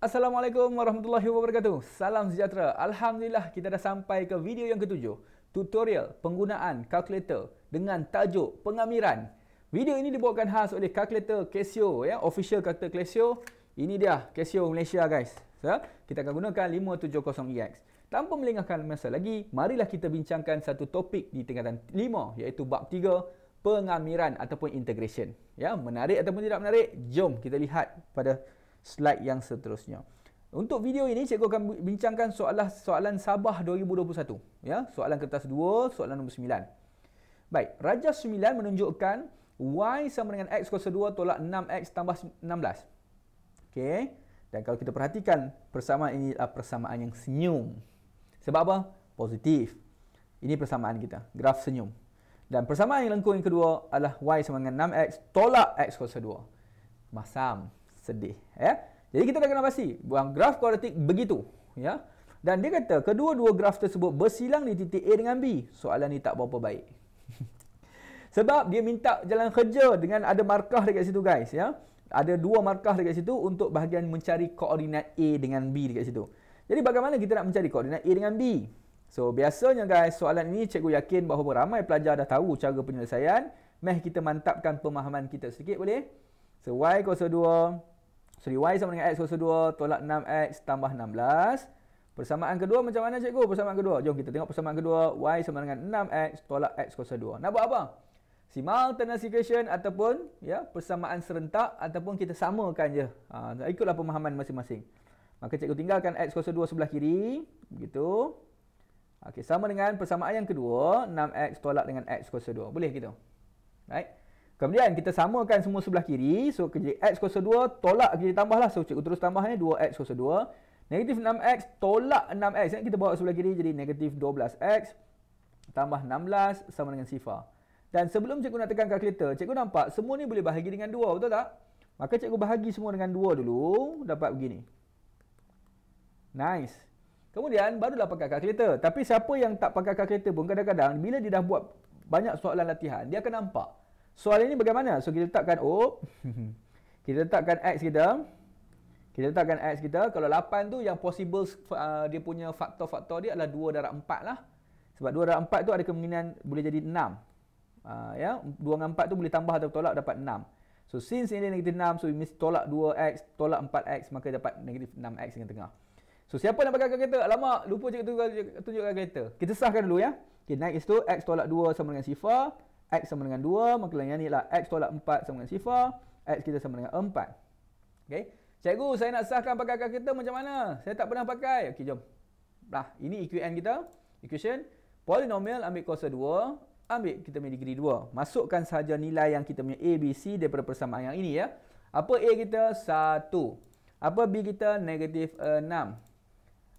Assalamualaikum warahmatullahi wabarakatuh. Salam sejahtera. Alhamdulillah kita dah sampai ke video yang ketujuh. Tutorial penggunaan kalkulator dengan tajuk pengamiran. Video ini dibawakan khas oleh kalkulator Casio, ya, official kalkulator Casio. Ini dia Casio Malaysia, guys. So, kita akan gunakan 570EX. Tanpa melengahkan masa lagi, marilah kita bincangkan satu topik di tingkatan 5, iaitu bab 3, pengamiran ataupun integration. Ya, menarik ataupun tidak menarik? Jom kita lihat pada slide yang seterusnya. Untuk video ini, cikgu akan bincangkan soalan Sabah 2021. Ya, soalan kertas 2, soalan nombor 9. Baik, Rajah 9 menunjukkan Y sama dengan X kuasa 2 tolak 6X tambah 16. Okey. Dan kalau kita perhatikan, persamaan ini adalah persamaan yang senyum. Sebab apa? Positif. Ini persamaan kita, graf senyum. Dan persamaan yang lengkung yang kedua adalah Y sama dengan 6X tolak X kuasa 2. Masam. Sedih, ya. Jadi kita dah kena pasti buang graf kuadratik begitu, ya. Dan dia kata kedua-dua graf tersebut bersilang di titik A dengan B. Soalan ni tak berapa baik. Sebab dia minta jalan kerja dengan ada markah dekat situ, guys, ya. Ada dua markah dekat situ untuk bahagian mencari koordinat A dengan B dekat situ. Jadi bagaimana kita nak mencari koordinat A dengan B? So biasanya, guys, soalan ini cikgu yakin bahawa ramai pelajar dah tahu cara penyelesaian. Meh kita mantapkan pemahaman kita sedikit, boleh? So Y kuasa 2 Y sama dengan X kuasa 2 tolak 6X tambah 16. Persamaan kedua macam mana, cikgu? Persamaan kedua. Jom kita tengok persamaan kedua. Y sama dengan 6X tolak X kuasa 2. Nak buat apa? Simultaneous equation ataupun, ya, persamaan serentak ataupun kita samakan je. Ikutlah pemahaman masing-masing. Maka cikgu tinggalkan X kuasa 2 sebelah kiri. Begitu. Okey, sama dengan persamaan yang kedua. 6X tolak dengan X kuasa 2. Boleh gitu? Baik. Kemudian kita samakan semua sebelah kiri. So kerja X kuasa 2 tolak kita tambahlah. So cikgu terus tambah ni 2X kuasa 2. Negatif 6X tolak 6X. Kita bawa sebelah kiri jadi negatif 12X tambah 16 sama dengan sifar. Dan sebelum cikgu nak tekan kalkulator, cikgu nampak semua ni boleh bahagi dengan 2, betul tak? Maka cikgu bahagi semua dengan 2 dulu, dapat begini. Nice. Kemudian barulah pakai kalkulator. Tapi siapa yang tak pakai kalkulator pun kadang-kadang bila dia dah buat banyak soalan latihan, dia akan nampak soalan ini bagaimana? So kita letakkan kita letakkan X kita. Kita letakkan X kita. Kalau 8 tu yang possible dia punya faktor-faktor dia adalah 2 darab 4 lah. Sebab 2 darab 4 tu ada kemungkinan boleh jadi 6. Ya, 2 dengan 4 tu boleh tambah atau tolak dapat 6. So since ini negatif 6, so we mesti tolak 2X, tolak 4X, maka dapat negatif 6X yang tengah. So siapa nak pakai kalkulator? Alamak, lupa cikgu tunjuk kalkulator. Kita sahkan dulu, ya. Okay, next tu X tolak 2 sama dengan sifar. X sama dengan 2, maka yang ni lah X tolak 4 sama dengan sifar. X kita sama dengan 4. Okay. Cikgu, saya nak sahkan pakai kalkulator macam mana? Saya tak pernah pakai. Okey, jom. Nah, ini EQN kita. Equation. Polinomial ambil kuasa 2. Ambil kita punya degree 2. Masukkan sahaja nilai yang kita punya A, B, C daripada persamaan yang ini, ya. Apa A kita? 1. Apa B kita? Negatif 6.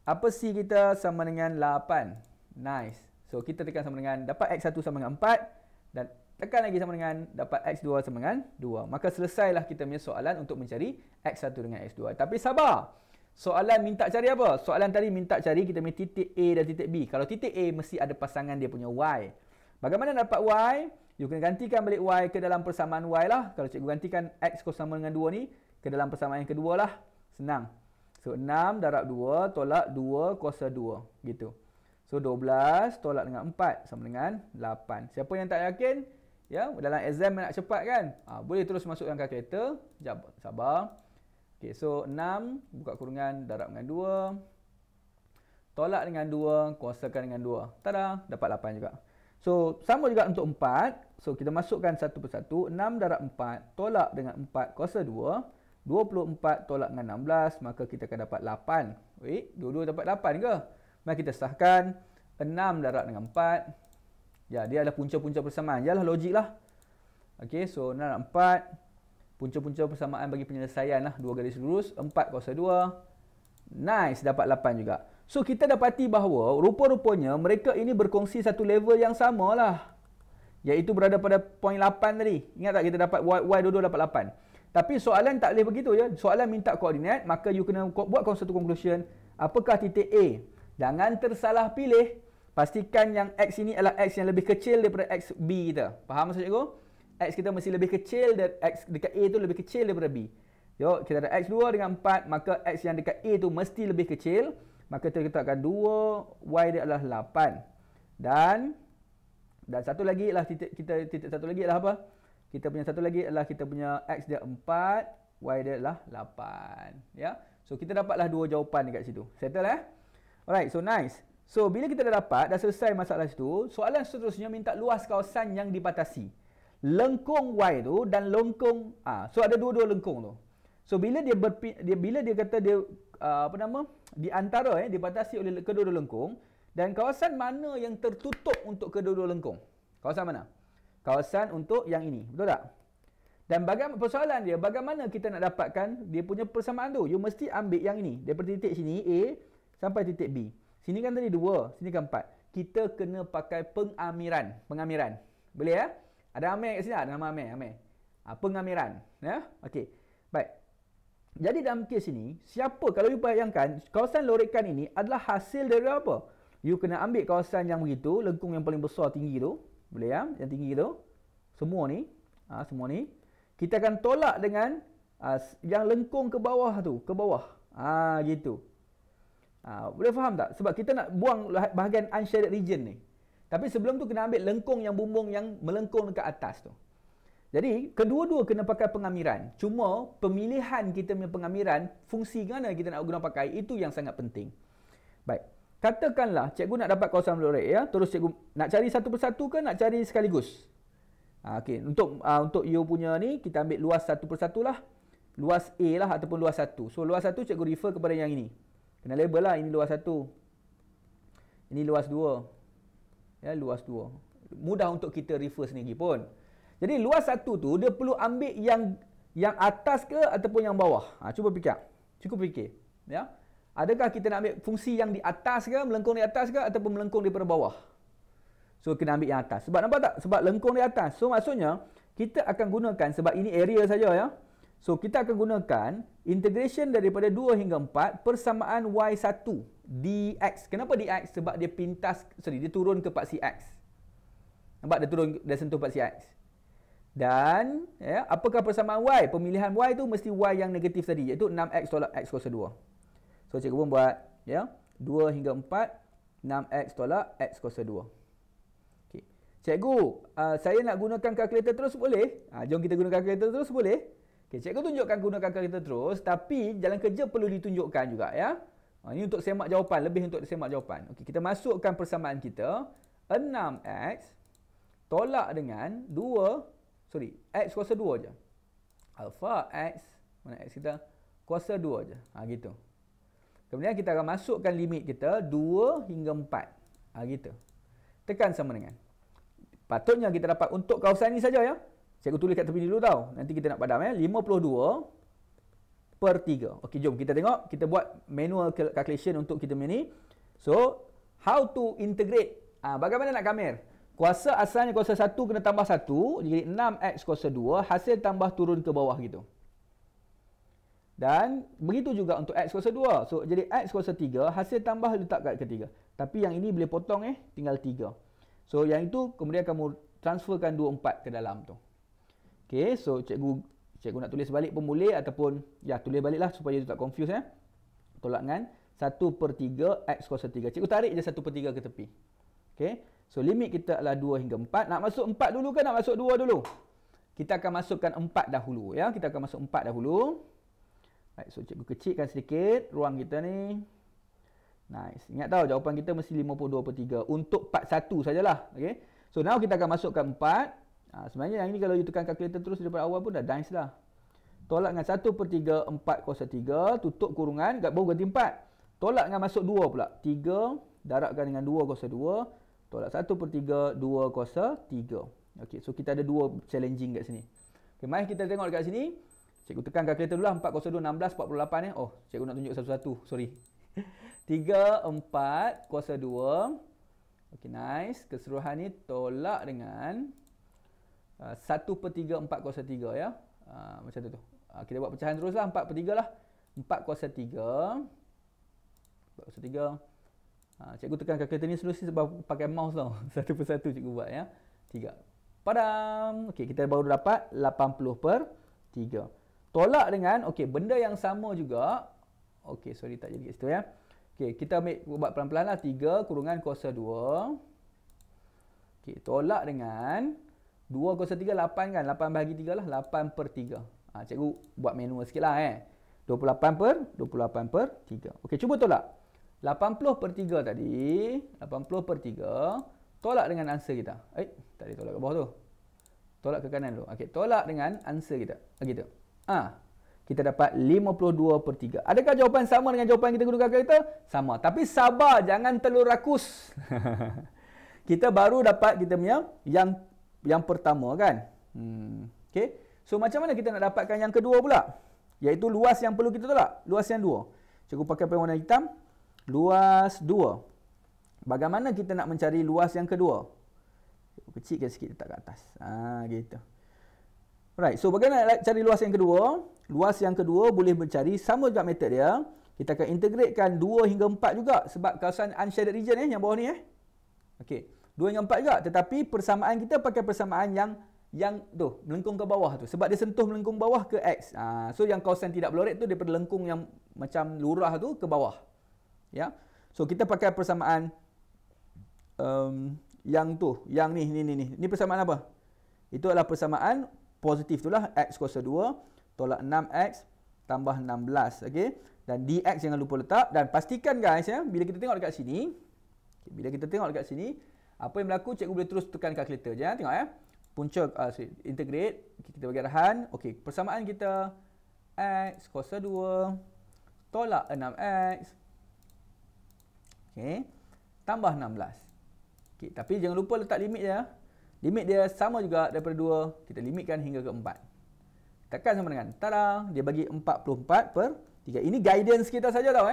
Apa C kita? Sama dengan 8. Nice. So, kita tekan sama dengan dapat X1 sama dengan 4. Dan tekan lagi sama dengan dapat X2 sama dengan 2. Maka selesailah kita punya soalan untuk mencari X1 dengan X2. Tapi sabar. Soalan minta cari apa? Soalan tadi minta cari kita punya titik A dan titik B. Kalau titik A mesti ada pasangan dia punya Y. Bagaimana dapat Y? You kena gantikan balik Y ke dalam persamaan Y lah. Kalau cikgu gantikan X sama dengan 2 ni ke dalam persamaan yang kedua lah. Senang. So 6 darab 2 tolak 2 kuasa 2. Gitu. So 12 tolak dengan 4 sama dengan 8. Siapa yang tak yakin, ya, dalam exam nak cepat kan? Boleh terus masukkan kalkulator. Sekejap, sabar. Okey, so 6 buka kurungan darab dengan 2. Tolak dengan 2, kuasakan dengan 2. Tada, dapat 8 juga. So sama juga untuk 4. So kita masukkan satu persatu. 6 darab 4 tolak dengan 4 kuasa 2. 24 tolak dengan 16, maka kita akan dapat 8. Wait, dua-dua dapat 8 ke? Mari kita sahkan 6 darab dengan 4. Ya, dia adalah punca-punca persamaan. Yalah, logik lah. Okey, so 6 darab 4. Punca-punca persamaan bagi penyelesaian lah. 2 garis lurus. 4 kuasa 2. Nice, dapat 8 juga. So, kita dapati bahawa rupa-rupanya mereka ini berkongsi satu level yang sama lah. Iaitu berada pada poin 8 tadi. Ingat tak kita dapat Y dua-dua dapat 8. Tapi soalan tak boleh begitu, ya. Soalan minta koordinat. Maka you kena buat satu conclusion. Apakah titik A? Jangan tersalah pilih. Pastikan yang X ini adalah X yang lebih kecil daripada X B kita. Faham maksud cikgu? X kita mesti lebih kecil dan X dekat A tu lebih kecil daripada B. Yuk, kita ada X2 dengan 4, maka X yang dekat A tu mesti lebih kecil. Maka kita letakkan 2, Y dia adalah 8. Dan satu lagi adalah titik satu lagi adalah apa? Kita punya satu lagi adalah kita punya X dia 4, Y dia adalah 8. Ya. So, kita dapatlah dua jawapan dekat situ. Settle Alright, so nice. So, bila kita dah selesai masalah situ, soalan seterusnya minta luas kawasan yang dibatasi. Lengkung Y tu dan lengkung so ada dua-dua lengkung tu. So bila dia kata dia di antara dibatasi oleh kedua-dua lengkung, dan kawasan mana yang tertutup untuk kedua-dua lengkung? Kawasan mana? Kawasan untuk yang ini, betul tak? Dan persoalan dia, bagaimana kita nak dapatkan dia punya persamaan tu? You mesti ambil yang ini, daripada titik sini A sampai titik B. Sini kan tadi 2, sini kan 4. Kita kena pakai pengamiran. Boleh ya? Ada Amir kat sini, ada nama Amir. Pengamiran, ya. Okey. Baik. Jadi dalam kes ini, kalau you bayangkan, kawasan lorekan ini adalah hasil dari apa? You kena ambil kawasan yang begitu, lengkung yang paling besar tinggi tu. Boleh ya? Yang tinggi tu. Semua ni. Semua ni. Kita akan tolak dengan yang lengkung ke bawah tu. Ke bawah. Gitu. Boleh faham tak? Sebab kita nak buang bahagian unshaded region ni. Tapi sebelum tu kena ambil lengkung yang bumbung yang melengkung dekat atas tu. Jadi, kedua-dua kena pakai pengamiran. Cuma, pemilihan kita punya pengamiran, fungsi mana kita nak guna pakai, itu yang sangat penting. Baik. Katakanlah, cikgu nak dapat kawasan lorek, ya. Terus cikgu nak cari satu persatu ke nak cari sekaligus? Okey. Untuk you punya ni, kita ambil luas satu persatu lah. Luas A lah ataupun luas 1. So, luas 1 cikgu refer kepada yang ini. Kena label lah, ini luas 1. Ini luas 2. Ya, luas 2. Mudah untuk kita refer sendiri pun. Jadi luas 1 tu dia perlu ambil yang atas ke ataupun yang bawah. Cuba fikir. Ya. Adakah kita nak ambil fungsi yang di atas ke, melengkung di atas ke ataupun melengkung daripada bawah? So kena ambil yang atas. Sebab nampak tak? Sebab lengkung di atas. So maksudnya kita akan gunakan, sebab ini area saja ya. So kita akan gunakan integration daripada 2 hingga 4 persamaan Y1 dx. Kenapa dx? Sebab dia dia turun ke paksi x. Nampak dia sentuh paksi x. Dan ya, apakah persamaan y? Pemilihan y tu mesti y yang negatif tadi, iaitu 6x tolak x kuasa 2. So cikgu pun buat ya, 2 hingga 4 6x tolak x kuasa 2. Okey. Cikgu, saya nak gunakan kalkulator terus boleh? Jom kita gunakan kalkulator terus boleh? Okey, cikgu tunjukkan gunakan kalkulator terus, tapi jalan kerja perlu ditunjukkan juga ya. Ini untuk semak jawapan, lebih untuk semak jawapan. Okey, kita masukkan persamaan kita 6x tolak dengan x kuasa 2 je. Alpha x, mana x kita? Kuasa 2 je. Gitu. Kemudian kita akan masukkan limit kita 2 hingga 4. Gitu. Tekan sama dengan. Patutnya kita dapat untuk kawasan ini saja ya. Cikgu tulis kat tepi dulu tau. Nanti kita nak padam 52/3. Okey, jom kita tengok. Kita buat manual calculation untuk kita ni. So, how to integrate? Bagaimana nak kamir? Kuasa asalnya kuasa 1 kena tambah 1. Jadi 6x kuasa 2. Hasil tambah turun ke bawah gitu. Dan begitu juga untuk x kuasa 2. So, jadi x kuasa 3. Hasil tambah letak kat ketiga. Tapi yang ini boleh potong tinggal 3. So, yang itu kemudian kamu transferkan 24 ke dalam tu. Okey, so cikgu nak tulis balik pun boleh ataupun ya tulis baliklah supaya tak confuse Tolak dengan 1/3 x kuasa 3. Cikgu tarik je 1/3 ke tepi. Okey. So limit kita adalah 2 hingga 4. Nak masuk 4 dulu ke nak masuk 2 dulu? Kita akan masukkan 4 dahulu ya. Kita akan masuk 4 dahulu. Baik, so cikgu kecilkan sedikit ruang kita ni. Nice. Ingat tahu jawapan kita mesti 52/3 untuk part 1 sajalah. Okey. So now kita akan masukkan 4. Sebenarnya yang ini kalau you tekan kalkulator terus daripada awal pun dah nice dah. Tolak dengan 1/3 4 kuasa 3. Tutup kurungan. Baru ganti 4. Tolak dengan masuk 2 pula. 3. Darabkan dengan 2 kuasa 2. Tolak 1/3 2 kuasa 3. Okey, so kita ada 2 challenging kat sini. Okey, mari kita tengok dekat sini. Cikgu tekan kalkulator dulu lah. 4 kuasa 2 16 48 Oh, cikgu nak tunjuk satu-satu. Sorry. 3 4 kuasa 2. Okey, nice. Keseluruhan ni tolak dengan 1/3 4 kuasa 3 ya. Macam tu. Kita buat pecahan terus lah. 4/3 lah. 4 kuasa 3. 4 kuasa 3. Cikgu tekan kalkulator ni seluruh sebab pakai mouse tau. Satu persatu cikgu buat ya. 3. Padam. Okey, kita baru dapat 80/3. Tolak dengan, okey, benda yang sama juga. Okey, sorry tak jadi kat situ ya. Okey, kita ambil buat pelan-pelan lah. 3 kurungan kuasa 2. Okey, tolak dengan 2 kuasa 3, 8 kan? 8 bahagi 3 lah. 8 per 3. Cikgu buat manual sikit lah 28 per 3. Okey, cuba tolak. 80 per 3 tadi. 80 per 3. Tolak dengan answer kita. Tak boleh tolak ke bawah tu. Tolak ke kanan dulu. Okey, tolak dengan answer kita. Gitu. Kita dapat 52 per 3. Adakah jawapan sama dengan jawapan kita gunakan kalkulator? Sama. Tapi sabar, jangan terlalu rakus. Kita baru dapat kita punya yang pertama kan. Okey. So macam mana kita nak dapatkan yang kedua pula? Iaitu luas yang perlu kita tolak. Luas yang 2. Cikgu pakai pen warna hitam. Luas 2. Bagaimana kita nak mencari luas yang kedua? Kecilkan sikit letak kat atas. Gitu. Alright, so bagaimana nak cari luas yang kedua? Luas yang kedua boleh mencari, sama juga metod dia. Kita akan integratekan 2 hingga 4 juga. Sebab kawasan unshaded region yang bawah ni Okey, 2 hingga 4 juga. Tetapi persamaan kita pakai persamaan yang tu, melengkung ke bawah tu. Sebab dia sentuh melengkung bawah ke X. So yang kawasan tidak berloret tu daripada lengkung yang macam lurah tu ke bawah. Ya. So kita pakai persamaan yang tu, yang ni. Ni persamaan apa? Itu adalah persamaan positif itulah X kuasa 2 tolak 6X tambah 16. Okey. Dan dx jangan lupa letak. Dan pastikan guys bila kita tengok dekat sini. Bila kita tengok dekat sini. Apa yang berlaku, cikgu boleh terus tekan kalkulator je. Tengok punca integrate. Kita bagi arahan. Okey. Persamaan kita X kuasa 2 tolak 6X. Okey. Tambah 16. Okey. Tapi jangan lupa letak limit je. Limit dia sama juga daripada 2. Kita limitkan hingga ke 4. Tekan sama dengan. Tada! Dia bagi 44 per 3. Ini guidance kita saja tau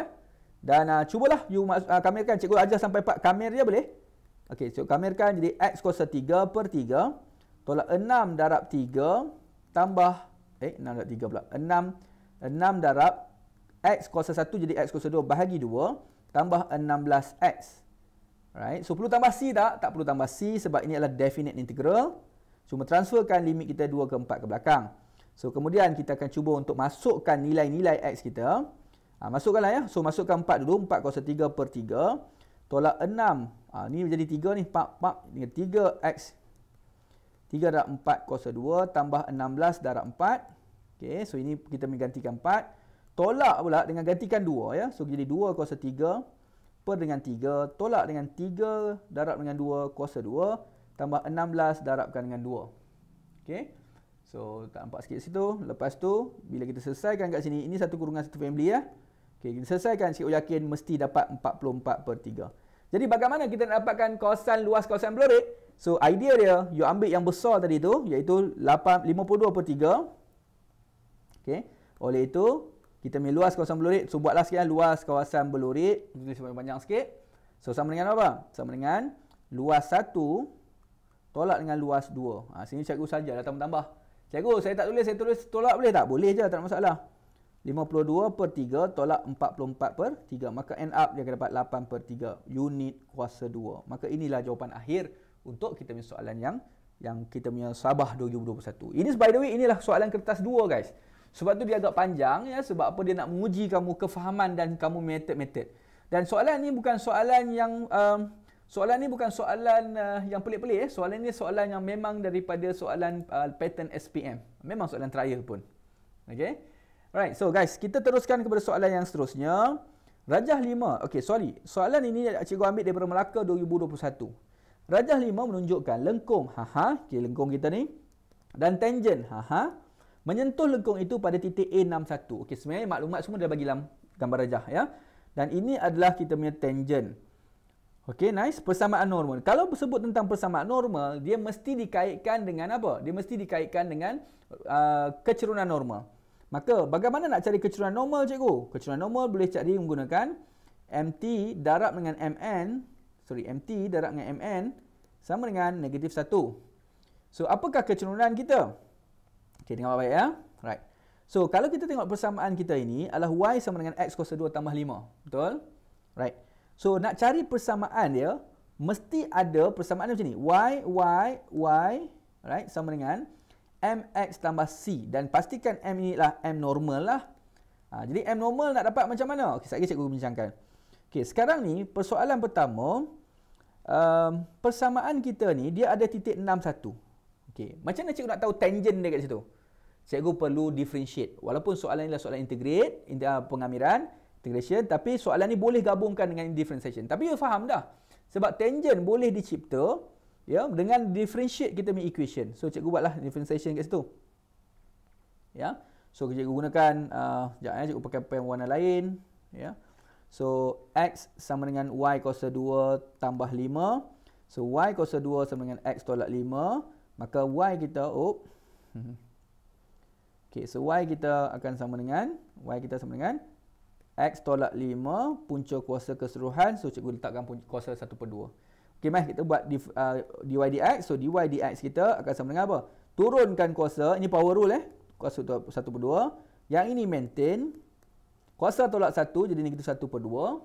Dan cubalah you kamerkan. Cikgu ajar sampai 4 kamer je boleh. Okey, so kamerkan jadi X kuasa 3 per 3. Tolak 6 darab 3. Tambah 6 darab 3 pula. 6 darab X kuasa 1 jadi X kuasa 2 bahagi 2. Tambah 16X. Right. So perlu tambah C tak? Tak perlu tambah C sebab ini adalah definite integral. Cuma transferkan limit kita 2 ke 4 ke belakang. So kemudian kita akan cuba untuk masukkan nilai-nilai X kita. Masukkanlah ya. So masukkan 4 dulu. 4 kuasa 3 per 3. Tolak 6. Ni menjadi 3 ni. Dengan 3X. 3 darab 4 kuasa 2 tambah 16 darab 4. Okay. So ini kita menggantikan 4. Tolak pula dengan gantikan 2 ya. So jadi 2 kuasa 3 per dengan 3, tolak dengan 3 darab dengan 2 kuasa 2 tambah 16 darabkan dengan 2. Okey. So tak nampak sikit situ. Lepas tu bila kita selesaikan kat sini, ini satu kurungan satu family ya. Okey, kita selesaikan, cikgu yakin mesti dapat 44 per 3. Jadi bagaimana kita nak dapatkan kawasan luas kawasan berloret? So idea dia, you ambil yang besar tadi tu iaitu 52 per 3. Okey. Oleh itu kita ambil luas kawasan berloret. So buatlah sekian luas kawasan berloret. Tulis panjang sikit. So sama dengan apa? Sama dengan luas 1 tolak dengan luas 2. Sini cikgu saja dah tambah-tambah. Cikgu saya tak tulis, saya tulis tolak boleh tak? Boleh je, tak ada masalah. 52 per 3 tolak 44 per 3. Maka end up dia akan dapat 8 per 3 unit kuasa 2. Maka inilah jawapan akhir untuk kita punya soalan yang kita punya Sabah 2021. Ini by the way, inilah soalan kertas 2 guys. Sebab tu dia agak panjang ya, sebab apa, dia nak menguji kamu kefahaman dan kamu metod-metod. Dan soalan ni bukan soalan yang yang pelik-pelik Soalan ni soalan yang memang daripada soalan pattern SPM. Memang soalan trial pun. Okey. Alright, so guys, kita teruskan kepada soalan yang seterusnya. Rajah 5. Okey, sorry. Soalan ini cikgu ambil daripada Melaka 2021. Rajah 5 menunjukkan lengkung. Okey, lengkung kita ni. Dan tangent. Menyentuh lengkung itu pada titik A61. Okey, sebenarnya maklumat semua dah bagi dalam gambar rajah ya. Dan ini adalah kita punya tangent. Okey, nice. Persamaan normal. Kalau sebut tentang persamaan normal, dia mesti dikaitkan dengan apa? Dia mesti dikaitkan dengan kecerunan normal. Maka bagaimana nak cari kecerunan normal cikgu? Kecerunan normal boleh cari menggunakan MT darab dengan MT darab dengan MN sama dengan negatif 1. So apakah kecerunan kita? Okey, tengok baik ya. Right. So, kalau kita tengok persamaan kita ini adalah Y sama dengan X kuasa 2 tambah 5. Betul? Right. So, nak cari persamaan dia, mesti ada persamaan macam ni. Y, right, sama dengan mx tambah c. Dan pastikan m ini lah m normal lah. Jadi m normal nak dapat macam mana? Okay, sekejap cikgu bincangkan. Okay, sekarang ni persoalan pertama, persamaan kita ni dia ada titik 61. Okay, macam mana cikgu nak tahu tangent dia kat situ? Cikgu perlu differentiate. Walaupun soalan ni adalah soalan integrate, pengamiran, integration, tapi soalan ni boleh gabungkan dengan differentiation. Tapi you faham dah. Sebab tangent boleh dicipta ya dengan differentiate kita punya equation. So cikgu buatlah differentiation kat situ. Ya. So cikgu gunakan sekejap cikgu pakai pen warna lain ya. So x sama dengan y kuasa 2 tambah 5. So y kuasa 2 sama dengan x tolak 5. Maka y kita okey, so y kita akan sama dengan x tolak 5 punca kuasa keseluruhan. So cikgu letakkan kuasa 1/2. Okey, mari kita buat dy dx. So dy dx kita akan sama dengan apa? Turunkan kuasa, ini power rule kuasa 1/2. Yang ini maintain. Kuasa tolak 1 jadi negatif 1/2.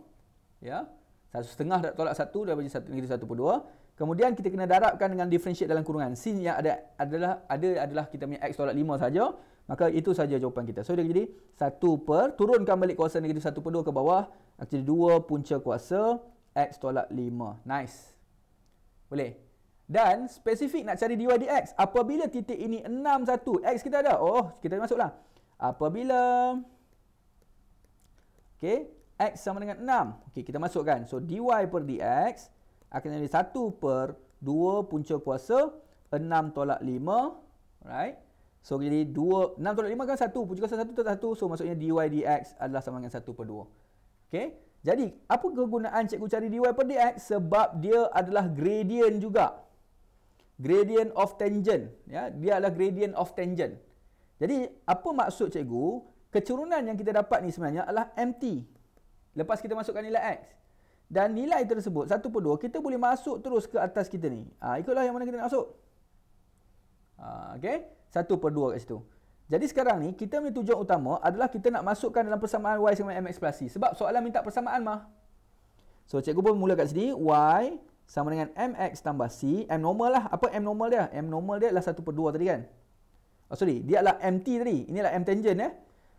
Ya. 1/2 tolak 1 dah bagi negatif 1/2. Kemudian kita kena darabkan dengan differentiate dalam kurungan. Sin yang adalah kita punya x tolak 5 saja. Maka itu saja jawapan kita. So dia jadi 1 turunkan balik kuasa negatif 1/2 ke bawah. Jadi 2 punca kuasa x tolak 5. Nice. Boleh. Dan spesifik nak cari dy dx. Apabila titik ini 61. X kita ada. Oh, kita masuklah. Apabila okey, x sama dengan 6. Okey, kita masukkan. So dy per dx akan jadi 1/2 punca kuasa 6 tolak 5. Right? So jadi 6 tolak 5 kan 1. Punca kuasa 1 tolak 1. So maksudnya dy dx adalah sama dengan 1/2. Okey. Jadi apa kegunaan cikgu cari dy per dx? Sebab dia adalah gradient juga. Gradient of tangent. Ya, dia adalah gradient of tangent. Jadi apa maksud cikgu? Keturunan yang kita dapat ni sebenarnya adalah MT. Lepas kita masukkan nilai X. Dan nilai tersebut, 1/2, kita boleh masuk terus ke atas kita ni. Ikutlah yang mana kita nak masuk. Okey, 1/2 kat situ. Jadi sekarang ni, kita punya tujuan utama adalah kita nak masukkan dalam persamaan Y sama MX plus C. Sebab soalan minta persamaan mah. So, cikgu pun mula kat sini. Y sama dengan MX tambah C. M normal lah. Apa M normal dia? M normal dia adalah 1/2 tadi kan? Oh, sorry. Dia adalah MT tadi. Ini adalah M tangent ya.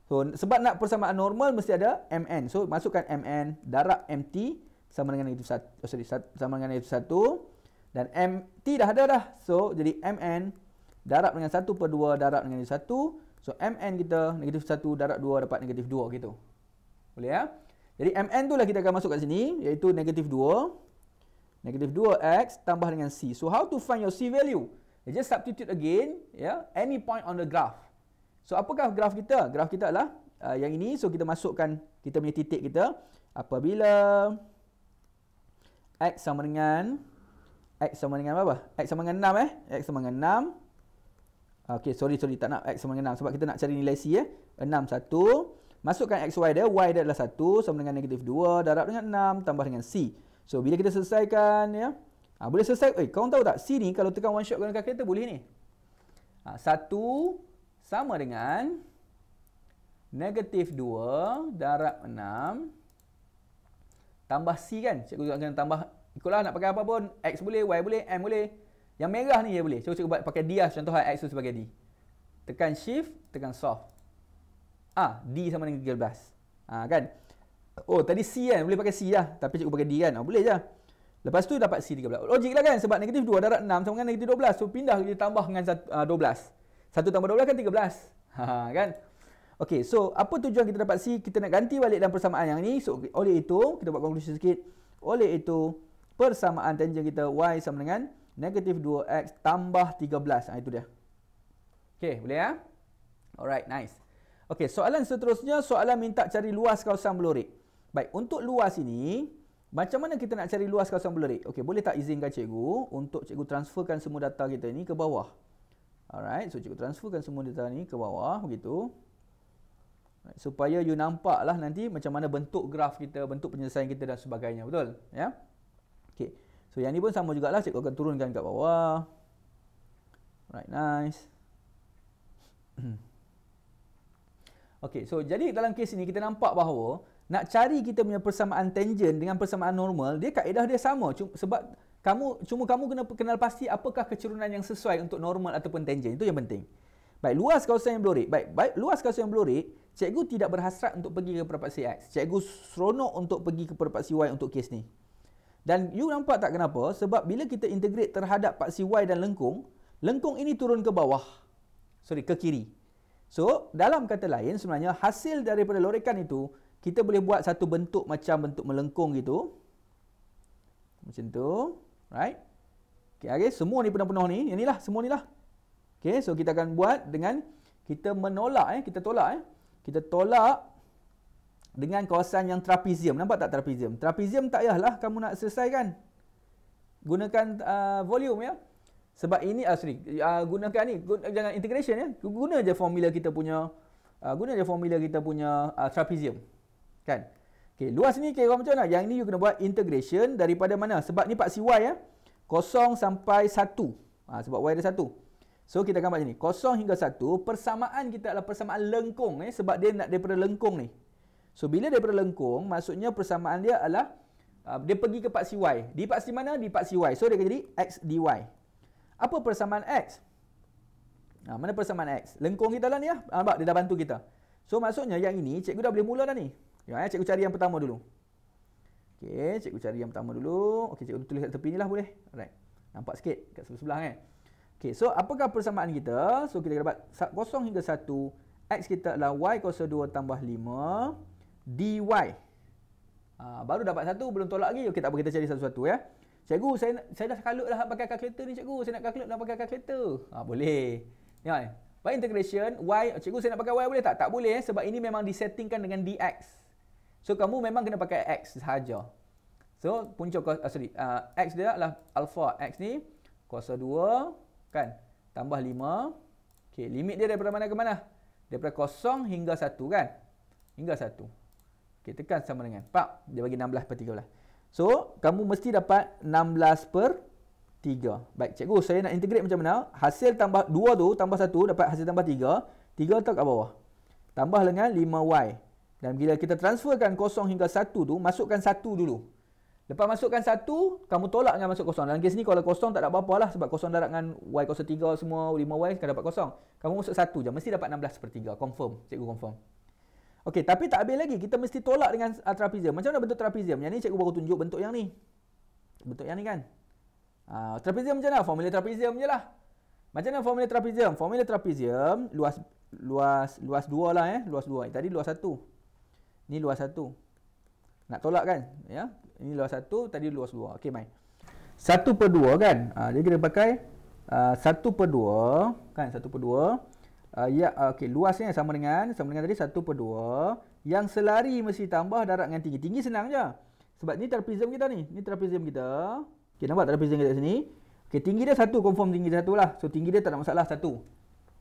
So, sebab nak persamaan normal mesti ada MN. So, masukkan MN darab MT sama dengan negatif 1. Oh, sorry, sama dengan negatif 1. Dan MT dah ada dah. So, jadi MN darab dengan 1/2 darab dengan negatif 1. So, MN kita negatif 1 darab 2 dapat negatif 2 gitu. Boleh ya? Jadi, MN tu lah kita akan masuk kat sini. Iaitu negatif 2. Negatif 2X tambah dengan C. So, how to find your C value? You just substitute again. Any point on the graph. So, apakah graf kita? Graf kita adalah yang ini. So, kita masukkan kita punya titik kita. Apabila X sama dengan apa? X sama dengan 6 X sama dengan 6. Okey, sorry tak nak X sama dengan 6 sebab kita nak cari nilai C 6, 1. Masukkan XY dia. Y dia adalah 1 sama dengan negatif 2 darab dengan 6 tambah dengan C. So, bila kita selesaikan ya. Boleh selesai. Korang tahu tak? C ni kalau tekan one shot guna kalkulator boleh ni. 1 sama dengan negatif 2 darab 6 tambah C kan. Cikgu akan tambah. Ikutlah nak pakai apa pun. X boleh, Y boleh, M boleh. Yang merah ni je boleh. So, cikgu buat pakai D lah. Contoh X tu sebagai D. Tekan shift, tekan solve. D sama dengan 13. Kan? Oh, tadi C kan. Boleh pakai C lah. Tapi cikgu pakai D kan. Boleh je. Lepas tu dapat C 13. Logik lah kan. Sebab negatif 2 darab 6 sama dengan negatif 12. So, pindah dia tambah dengan 12. 1 tambah 12 kan 13. Kan? Okey, so apa tujuan kita dapat C? Kita nak ganti balik dalam persamaan yang ni. So, oleh itu, kita buat conclusion sikit. Oleh itu, persamaan tangent kita Y sama dengan negatif 2X tambah 13. Itu dia. Okey, boleh ya? Alright, nice. Okey, soalan seterusnya, soalan minta cari luas kawasan belorik. Baik, untuk luas ini, macam mana kita nak cari luas kawasan belorik? Okey, boleh tak izinkan cikgu untuk cikgu transferkan semua data kita ni ke bawah? Alright, so cikgu transferkan semua data ni ke bawah, begitu. Right, supaya you nampak lah nanti macam mana bentuk graf kita, bentuk penyelesaian kita dan sebagainya, betul? Ya? Okey, so yang ni pun sama jugalah, cikgu akan turunkan kat bawah. Right, nice. Okey, so jadi dalam kes ini kita nampak bahawa nak cari kita punya persamaan tangent dengan persamaan normal, dia kaedah dia sama. Sebab kamu kena kenal pasti apakah keturunan yang sesuai untuk normal ataupun tangent. Itu yang penting. Baik, luas kawasan yang blurred. Baik, luas kawasan yang blurred, cikgu tidak berhasrat untuk pergi ke perpaksi X. Cikgu seronok untuk pergi ke perpaksi Y untuk kes ni. Dan you nampak tak kenapa? Sebab bila kita integrate terhadap paksi Y dan lengkung, lengkung ini turun ke bawah. Ke kiri. So, dalam kata lain sebenarnya hasil daripada lorekan itu, kita boleh buat satu bentuk macam bentuk melengkung gitu. Macam tu. Right? Okay, semua ni penuh-penuh ni. Yang ni lah, semua ni lah. Okay, so kita akan buat dengan kita menolak, kita tolak. Kita tolak dengan kawasan yang trapezium. Nampak tak trapezium? Trapezium tak payahlah kamu nak selesaikan. Gunakan volume ya. Sebab ini, gunakan ni, jangan integration ya. Guna je formula kita punya, trapezium. Kan? Okay, luas ni kira macam mana? Yang ni you kena buat integration daripada mana? Sebab ni paksi Y ya. 0 sampai 1. Sebab Y ada 1. So, kita akan buat macam ni. 0 hingga 1, persamaan kita adalah persamaan lengkung. Sebab dia nak daripada lengkung ni. So, bila daripada lengkung, maksudnya persamaan dia adalah, dia pergi ke paksi Y. Di paksi mana? Di paksi Y. So, dia akan jadi X dy. Apa persamaan X? Mana persamaan X? Lengkung kita lah ni lah. Nampak? Dia dah bantu kita. So, maksudnya yang ini, cikgu dah boleh mula dah ni. Cikgu cari yang pertama dulu. Okey, cikgu cari yang pertama dulu. Okey, cikgu tulis kat tepi ni lah boleh. Alright. Nampak sikit kat sebelah-sebelah kan? Okey, so apakah persamaan kita? So kita dapat 0 hingga 1, X kita adalah Y kuasa 2 tambah 5 dy. Baru dapat 1, belum tolak lagi. Okey, tak apa, kita cari satu-satu ya. Cikgu, saya dah calculate dah pakai kalkulator ni cikgu. Saya nak calculate dah pakai kalkulator. Boleh. Ya. By integration Y, cikgu saya nak pakai Y boleh tak? Tak boleh sebab ini memang disettingkan dengan dx. So kamu memang kena pakai X sahaja. So punca X dia adalah alpha. X ni kuasa 2 kan tambah 5. Okey, limit dia daripada mana ke mana? Daripada 0 hingga 1 kan? Hingga 1. Okey, tekan sama dengan 4. Dia bagi 16/13. So kamu mesti dapat 16/3. Baik, cikgu saya nak integrate macam mana? Hasil tambah 2 tu tambah 1 dapat hasil tambah 3. 3 letak kat bawah. Tambah dengan 5y. Dan bila kita transferkan 0 hingga 1 tu, masukkan 1 dulu. Lepas masukkan 1, kamu tolak dengan masuk 0. Dalam kes ni kalau 0 tak ada apa-apa lah. Sebab 0 darab dengan y kuasa 3 semua, 5y akan dapat 0. Kamu masuk 1 je. Mesti dapat 16/3. Confirm. Cikgu confirm. Okey, tapi tak habis lagi. Kita mesti tolak dengan trapezium. Macam mana bentuk trapezium? Yang ni cikgu baru tunjuk bentuk yang ni. Bentuk yang ni kan. Trapezium macam mana? Formula trapezium je lah. Macam mana formula trapezium? Formula trapezium, luas 2 lah Luas 2. Tadi luas 1. Ni luas 1. Nak tolak kan? Ya. Ini luas 1, tadi luas 2. Okey, main. 1/2 kan? Dia kita pakai 1/2 kan? 1/2. Okey, luasnya sama dengan tadi 1/2. Yang selari mesti tambah darat dengan tinggi. Tinggi senang je. Sebab ni trapezium kita ni. Ni trapezium kita. Okey, nampak trapezium kita sini? Okey, tinggi dia 1, confirm tinggi dia 1 lah. So tinggi dia tak ada masalah 1.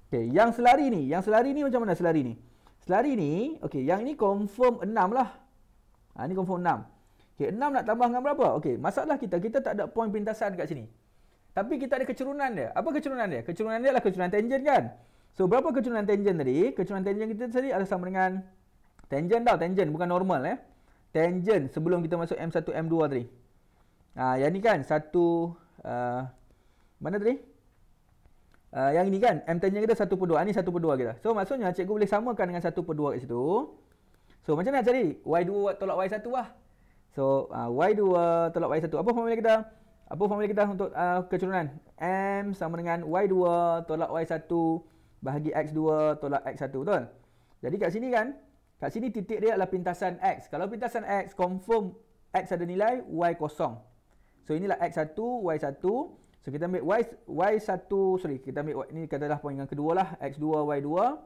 Okey, yang selari ni macam mana selari ni? Selari ni, okey, yang ini confirm 6 lah. Ni confirm 6. Okey, 6 nak tambah dengan berapa? Okey, masalah kita tak ada point pintasan kat sini. Tapi kita ada kecurunan dia. Apa kecurunan dia? Kecurunan dia adalah kecurunan tangent kan? So, berapa kecurunan tangent tadi? Kecurunan tangent kita tadi adalah sama dengan tangent tangent bukan normal Tangent sebelum kita masuk M1, M2 tadi. Yang ni kan mana tadi? Yang ini kan, M tangent kita 1/2. Ni 1/2 kita. So, maksudnya cikgu boleh samakan dengan 1/2 kat situ. So, macam mana nak cari? Y2 tolak Y1 lah. So, Y2 tolak Y1. Apa formula kita untuk kecurunan? M sama dengan Y2 tolak Y1 bahagi X2 tolak X1. Betul? Jadi kat sini kan, kat sini titik dia adalah pintasan X. Kalau pintasan X, confirm X ada nilai, Y kosong. So, inilah X1, Y1. So, kita ambil Y1, kita ambil ni katalah poin yang kedua lah, X2, Y2.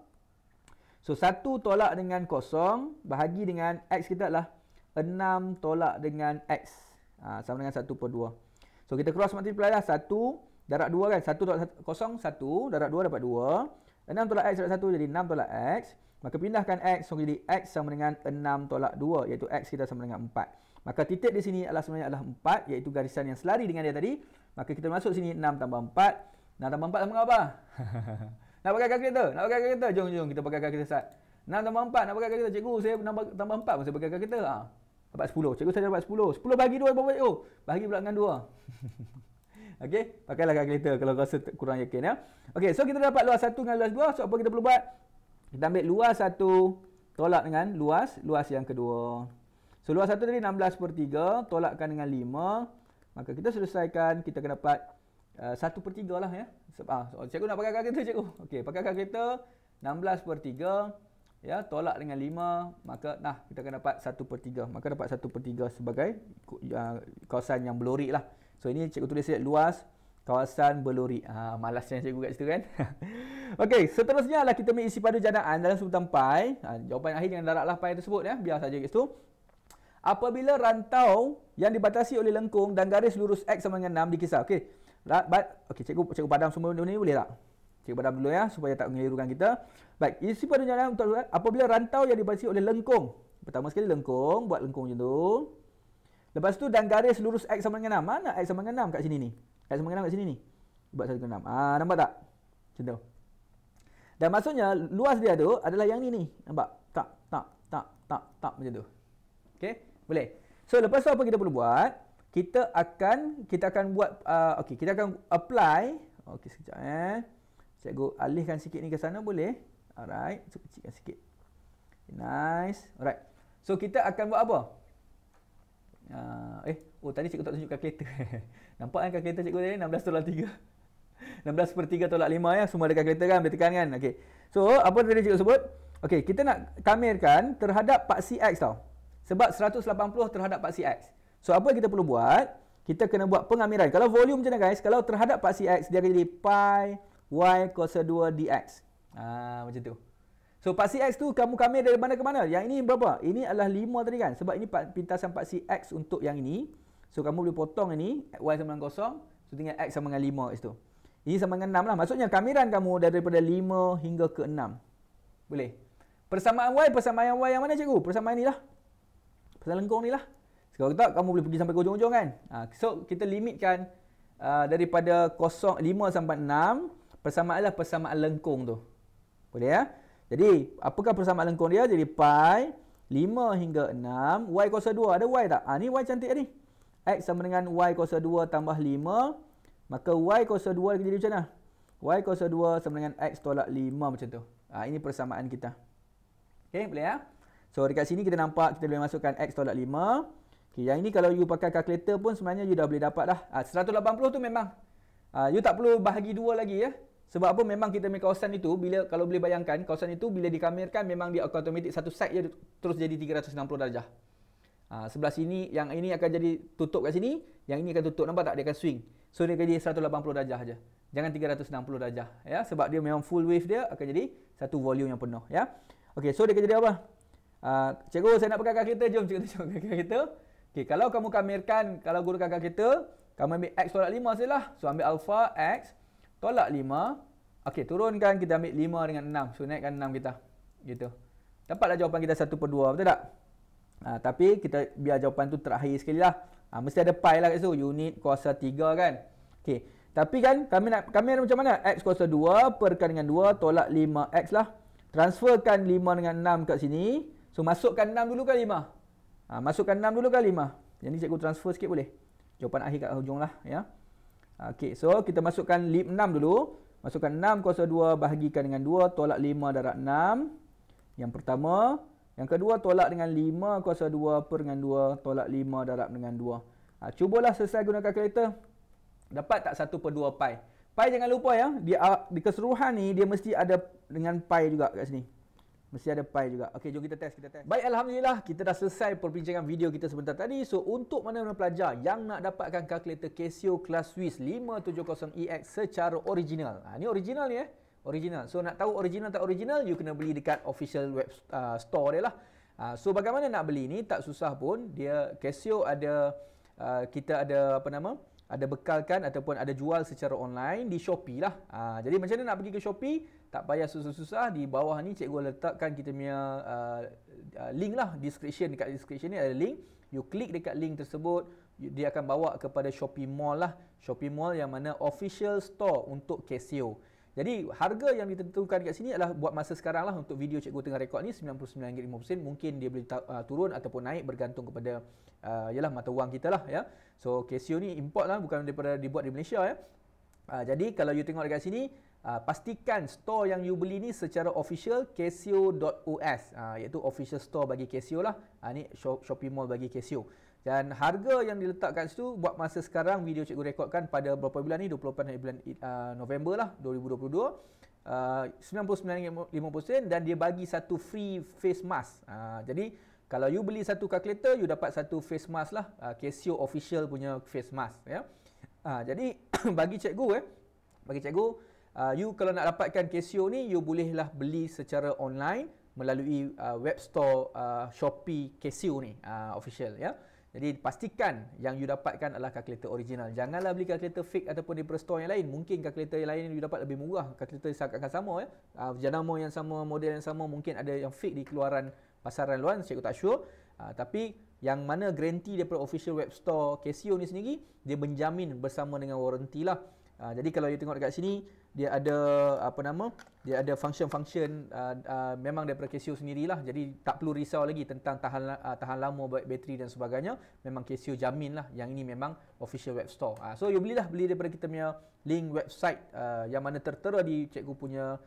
So, 1 tolak dengan 0, bahagi dengan X kita adalah 6 tolak dengan X. Sama dengan 1/2. So, kita cross multiply lah. 1 darab 2 kan. 1 tolak 0, 1 darab 2 dapat 2. 6 tolak X darab 1 jadi 6 tolak X. Maka pindahkan X, so jadi X sama dengan 6 tolak 2, iaitu X kita sama dengan 4. Maka titik di sini sebenarnya adalah 4, iaitu garisan yang selari dengan dia tadi. Maka kita masuk sini 6 tambah 4. 6 tambah 4 sama dengan apa? Nak pakai kalkulator? Jom kita pakai kalkulator start. 6 tambah 4, nak pakai kalkulator. Cikgu, saya tambah 4 pun saya pakai kalkulator. Dapat 10. Cikgu saya dapat 10. 10 bagi 2 berapa cikgu? Bagi pula dengan 2. Okey, pakailah kalkulator kalau rasa kurang yakin ya. Okey, so kita dapat luas 1 dengan luas 2. So apa kita perlu buat? Kita ambil luas 1 tolak dengan luas yang kedua. So luas 1 tadi 16/3 tolakkan dengan 5. Maka kita selesaikan, kita akan dapat 1/3 lah ya. Cikgu nak pakai kalkulator cikgu. Okey, pakai kalkulator 16/3 ya, tolak dengan 5, maka kita akan dapat 1/3. Maka dapat 1/3 sebagai kawasan yang berlori lah. So ini cikgu tulis luas kawasan berlori. Malasnya cikgu kat situ kan. Okey, seterusnya lah kita mengisi pada jadaan dalam sebutan pi. Jawapan akhir jangan darablah pi tersebut ya, biar saja kat situ. Apabila rantau yang dibatasi oleh lengkung dan garis lurus x sama dengan 6 dikisar. Okey. Okey, cikgu padam semua benda ni boleh tak? Cikgu padam dulu ya supaya tak mengelirukan kita. Baik, isi pada jadaan untuk apabila rantau yang dibatasi oleh lengkung. Pertama sekali lengkung, buat lengkung macam tu. Lepas tu dan garis lurus x sama dengan 6. Mana x sama dengan 6 kat sini ni? X sama dengan 6 kat sini ni. Buat 1 ke 6. Nampak tak? Macam tu. Dan maksudnya luas dia tu adalah yang ni. Nampak? Tak macam tu. Okey, boleh. So lepas tu apa kita perlu buat? Kita akan buat kita akan apply. Okey, sekejap Cikgu alihkan sikit ni ke sana boleh? Alright, so kecilkan sikit. Nice. Alright. So kita akan buat apa? Tadi cikgu tak tunjuk kalkulator. Nampak kan kalkulator cikgu tadi 16 tolak 3. 16/3 tolak 5 ya, semua ada kalkulator kan, boleh tekan kan. Okey. So apa tadi cikgu sebut? Okey, kita nak kamerkan terhadap paksi x tau. Sebab 180 terhadap paksi x. So apa kita perlu buat? Kita kena buat pengamiran. Kalau volume macam mana guys? Kalau terhadap paksi x dia akan jadi pi y kuasa 2 dx. Macam tu. So paksi x tu kamu kamir dari mana ke mana? Yang ini berapa? Ini adalah 5 tadi kan? Sebab ini pintasan paksi x untuk yang ini. So kamu boleh potong ini y sama dengan 0. So tinggal x sama dengan 5 kat situ. Ini sama dengan 6 lah. Maksudnya kamiran kamu daripada 5 hingga ke 6. Boleh. Persamaan y yang mana cikgu? Persamaan ni lah. Persamaan lengkung ni lah. Kalau tak kamu boleh pergi sampai ke ujung-ujung kan. So kita limitkan daripada 5 sampai 6. Persamaan lah persamaan lengkung tu. Boleh ya? Jadi apakah persamaan lengkung dia? Jadi pi 5 hingga 6 y kuasa 2. Ada y tak? Ni y cantik tadi. X sama dengan y kuasa 2 tambah 5. Maka y kuasa 2 jadi macam mana? Y kuasa 2 sama dengan x tolak 5 macam tu. Ini persamaan kita. Okey, boleh ya? So dekat sini kita nampak kita boleh masukkan x tolak 5. Okay, yang ini kalau you pakai kalkulator pun sebenarnya you dah boleh dapat dah. 180 tu memang you tak perlu bahagi 2 lagi ya. Sebab apa? Memang kita punya kawasan itu kalau boleh bayangkan kawasan itu bila dikamirkan memang dia automatik satu side dia terus jadi 360 darjah. Sebelah sini yang ini akan jadi tutup kat sini, yang ini akan tutup, nampak tak? Dia akan swing. So dia akan jadi 180 darjah aja. Jangan 360 darjah ya, sebab dia memang full wave dia akan jadi satu volume yang penuh ya. Okey, so dia akan jadi apa? Cikgu saya nak pakai kalkulator, jom cikgu tunjuk kalkulator. Okey, kalau kamu kamirkan, kalau gunakan kalkulator, kamu ambil x tolak 5 sajalah. So ambil alpha x tolak 5. Okey, turunkan, kita ambil 5 dengan 6. So naikkan 6 kita. Gitu. Dapatlah jawapan kita 1/2, betul tak? Tapi kita biar jawapan tu terakhir sekali lah. Mesti ada pi lah kat situ. Unit kuasa 3 kan. Okey. Tapi kan kami macam mana? X kuasa 2 perkan dengan 2 tolak 5x lah. Transferkan 5 dengan 6 kat sini. So masukkan 6 dulu kan 5. Masukkan 6 dulu kan 5. Jadi cikgu transfer sikit boleh. Jawapan akhir kat hujung lah ya. Okey. So kita masukkan 6 dulu. Masukkan 6 kuasa 2 bahagikan dengan 2 tolak 5 darab 6. Yang pertama. Yang kedua tolak dengan 5 kuasa 2 per dengan 2 tolak 5 darab dengan 2. Cubalah selesai guna kalkulator. Dapat tak 1/2 pi? Pi jangan lupa ya, di keseluruhan ni dia mesti ada dengan pi juga kat sini. Mesti ada pi juga. Okey, jom kita test. Baik, alhamdulillah kita dah selesai perbincangan video kita sebentar tadi. So untuk mana-mana pelajar yang nak dapatkan kalkulator Casio kelas Swiss 570EX secara original. Ni original ni original. So nak tahu original tak original, you kena beli dekat official web store dia lah. So bagaimana nak beli ni? Tak susah pun. Dia Casio ada kita ada ada bekalkan ataupun ada jual secara online di Shopee lah. Jadi macam mana nak pergi ke Shopee? Tak payah susah-susah. Di bawah ni cikgu letakkan kita punya link lah, description. Dekat description ni ada link. You klik dekat link tersebut, dia akan bawa kepada Shopee Mall lah. Shopee Mall yang mana official store untuk Casio. Jadi harga yang ditentukan kat sini adalah buat masa sekarang lah untuk video cikgu tengah rekod ni RM99.50. Mungkin dia boleh turun ataupun naik bergantung kepada yalah mata wang kita lah ya. So Casio ni import lah, bukan daripada dibuat di Malaysia ya. Jadi kalau you tengok dekat sini, pastikan store yang you beli ni secara official casio.os, iaitu official store bagi Casio lah. Ni Shopee Mall bagi Casio. Dan harga yang diletakkan situ buat masa sekarang video cikgu rekodkan pada berapa bulan ni, 24 bulan November lah 2022, RM99.50 dan dia bagi satu free face mask. Jadi kalau you beli satu kalkulator, you dapat satu face mask lah, Casio official punya face mask ya. Jadi bagi cikgu you kalau nak dapatkan Casio ni, you bolehlah beli secara online melalui web store Shopee Casio ni official ya. Jadi pastikan yang you dapatkan adalah kalkulator original. Janganlah beli kalkulator fake ataupun daripada store yang lain. Mungkin kalkulator yang lain you dapat lebih murah. Kalkulator akan sama ya. Jenama yang sama, model yang sama, mungkin ada yang fake di keluaran pasaran luar, cikgu tak sure. Tapi yang mana garanti daripada official web store Casio ni sendiri, dia menjamin bersama dengan warranty lah. Jadi kalau you tengok dekat sini, dia ada dia ada function-function memang daripada Casio sendirilah. Jadi tak perlu risau lagi tentang tahan lama bateri dan sebagainya. Memang Casio jamin lah yang ini memang official web store. So you beli daripada kita punya link website yang mana tertera di cikgu punya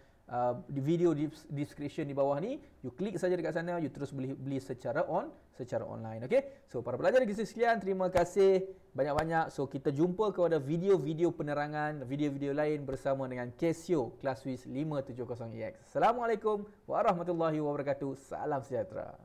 di video description di bawah ni. You klik saja dekat sana, you terus beli secara online. Okey. So para pelajar dan sekalian, terima kasih banyak-banyak. So kita jumpa kepada video-video penerangan, video-video lain bersama dengan Casio ClassWiz 570EX. Assalamualaikum warahmatullahi wabarakatuh. Salam sejahtera.